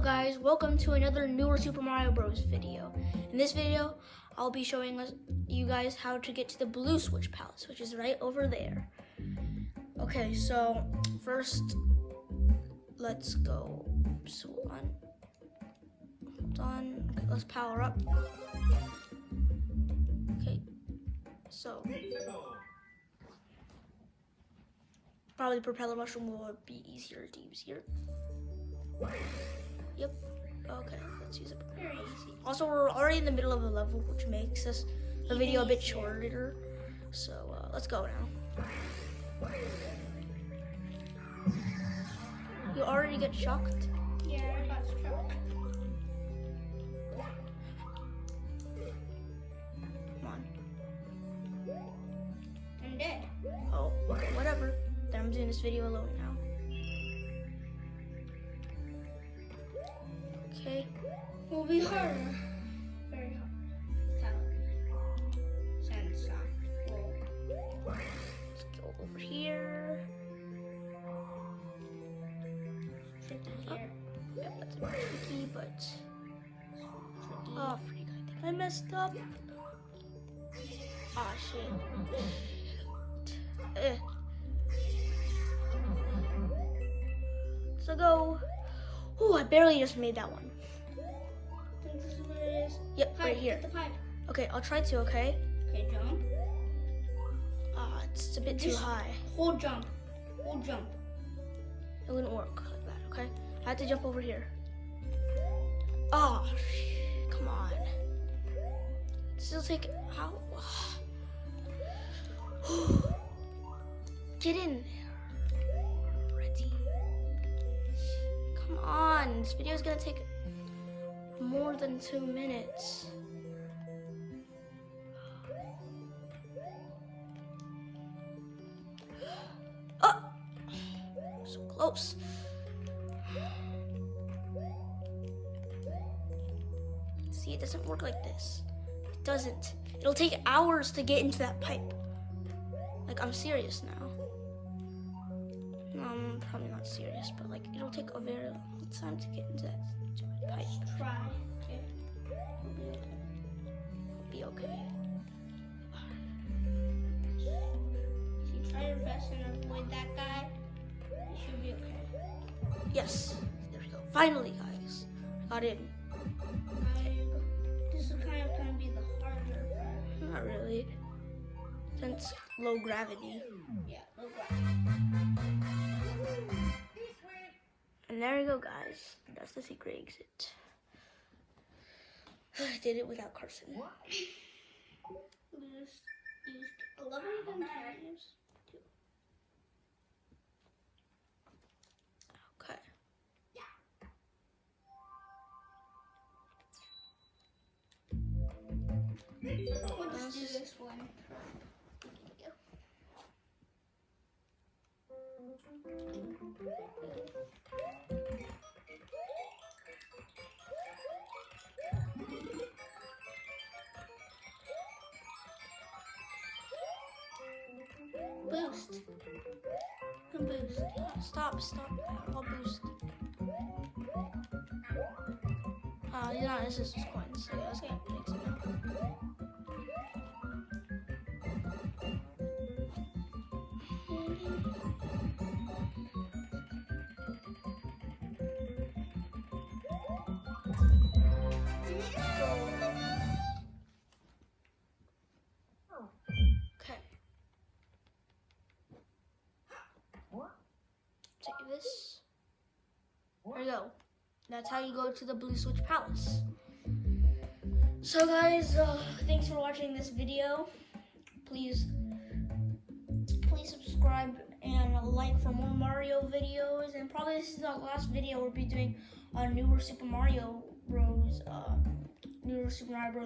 guys, welcome to another newer Super Mario Bros. Video. In this video, I'll be showing you guys how to get to the Blue Switch Palace, which is right over there. Okay, so first, let's go. So hold on. Okay, let's power up. Okay, so probably propeller mushroom will be easier to use here. Yep. Okay, let's use it. Very easy. Also, we're already in the middle of the level, which makes the video a bit shorter. So let's go now. You already get shocked? Yeah, I got shocked. Come on. I'm dead. Oh, okay, whatever. Then I'm doing this video alone now. Okay. Will be harder. Very hard. Since Let's go over here. tricky here. Yep, that's a bit tricky, but oh freak! I think I messed up. Ah shit. So go. Oh, I barely just made that one. I think this is what it is. Yep, Pipe, right here. get the pipe. Okay, I'll try to. Okay. Okay, jump. Ah, it's a bit too Just high. Hold jump. Hold jump. It wouldn't work like that. Okay, I have to jump over here. Oh, come on. Still take how? Get in there. Ready. Come on. This video is gonna take more than 2 minutes. Oh, so close. See, it doesn't work like this. It doesn't. It'll take hours to get into that pipe. Like, I'm serious now. No, I'm probably not serious, but like, it'll take a very long time to get into that pipe. Try. Okay. Be okay. If you try your best and avoid that guy, you should be okay. Yes, there we go. Finally, guys, got in. This is kind of going to be the harder part. Not really, since low gravity. Yeah, low gravity. And there you go, guys. That's the secret exit. I did it without Carson. We just used 11 containers. Okay. Let's do this one. Boost. Can boost. Stop. I'll boost. Yeah, this is just coins. So yeah, let's get fix it now. Okay. Take this. There you go. That's how you go to the Blue Switch Palace. So guys, thanks for watching this video. Please subscribe and like for more Mario videos. And probably this is the last video we'll be doing on newer Super Mario Bros.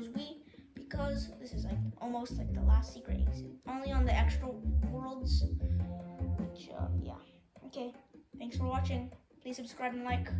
Wii, because this is like almost like the last secret exit. Only on the extra worlds. Which yeah. Okay. Thanks for watching. Please subscribe and like.